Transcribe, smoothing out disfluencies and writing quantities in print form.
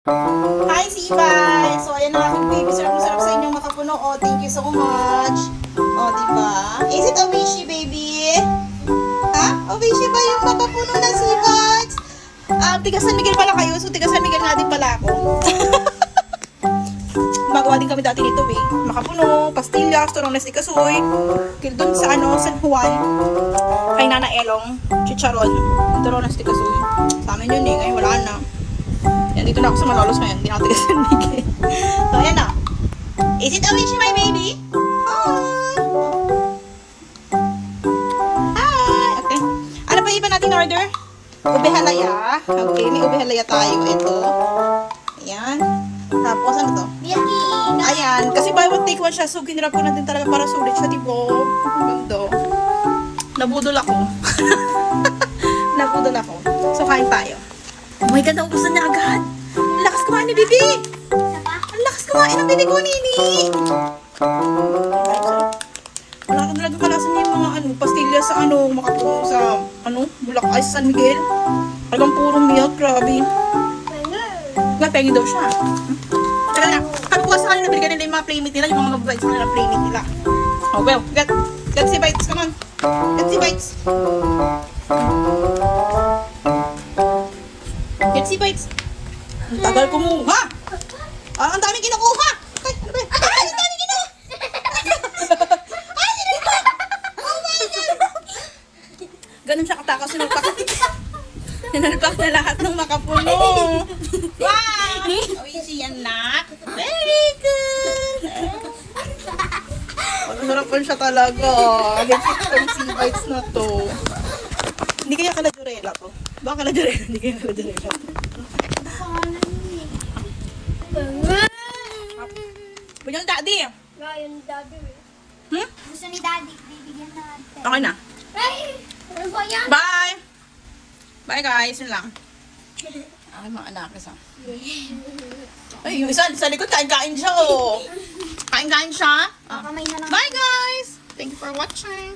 Hi, Sibay! So, ayan ang aking baby. Sarap sa inyong makapuno. Oh, thank you so much. Oh, diba? Is it Ovishi, baby? Ha? Ovishi ba yung makapuno ng Sibay? Tiga San Miguel pala kayo. So, tiga San Miguel nga din pala ako. Magawa din kami dati nito, eh. Makapuno, pastillas, Turones de Casoy. Doon sa, San Juan. Kay Nana Elong. Chicharon. Turones de Casoy. Sa amin yun, eh. Ngayon wala na. Yan, dito na ako sa Malolos ngayon. Hindi na ako tiga San Miguel. So, ayan na. Is it Ovishi, my baby? Hi! Okay. Ano pa iba natin order? Ube halaya. Okay, may ube halaya tayo. Ito. Ayan. Tapos, ano to? Ayan. Kasi buy one, take one siya. So, kinirap ko natin talaga para sulit siya. Tipo, ganda. Nabudol ako. Nabudol ako. So, kain tayo. Oh my God, naubusan niya agad. Ang lakas kumain ni Bibi. Ang lakas kumain ng Bibi ko, Nini. Wala ka talaga kalasan niya yung mga pastilya sa makapuno sa, Bulak Ice San Miguel. Talagang puro milk, grabe. Pengi daw siya. Teka na, kapuha sa kanila, nabili nila yung mga playmate nila, yung mga mababait sa kanila playmate nila. Oh, well, get si bites, come on. Get si bites. Get si bites. Ang tagal kumuha. Ang dami kinukuha. Ay, ano ba? Ay, ang dami kinuha. Ay, sinulpa. Oh my God. Ganun siya katakas, sinulpak. Sinulpak na lahat ng makapuno. Wow! Oishi yan na. Very good. Masarapan siya talaga. Itong sea bites na to. Hindi kaya kaladurela to. Baka kaladurela, hindi kaya kaladurela to. Yung daddy. Yung daddy. Gusto ni daddy, bibigyan natin. Okay na. Ay! Ano ba yan? Bye! Bye guys, yun lang. Ay, mga anak isa. Ay, yung isa sa likod, kain-kain siya, oh. Kain-kain siya. Kamay na lang. Bye guys! Thank you for watching.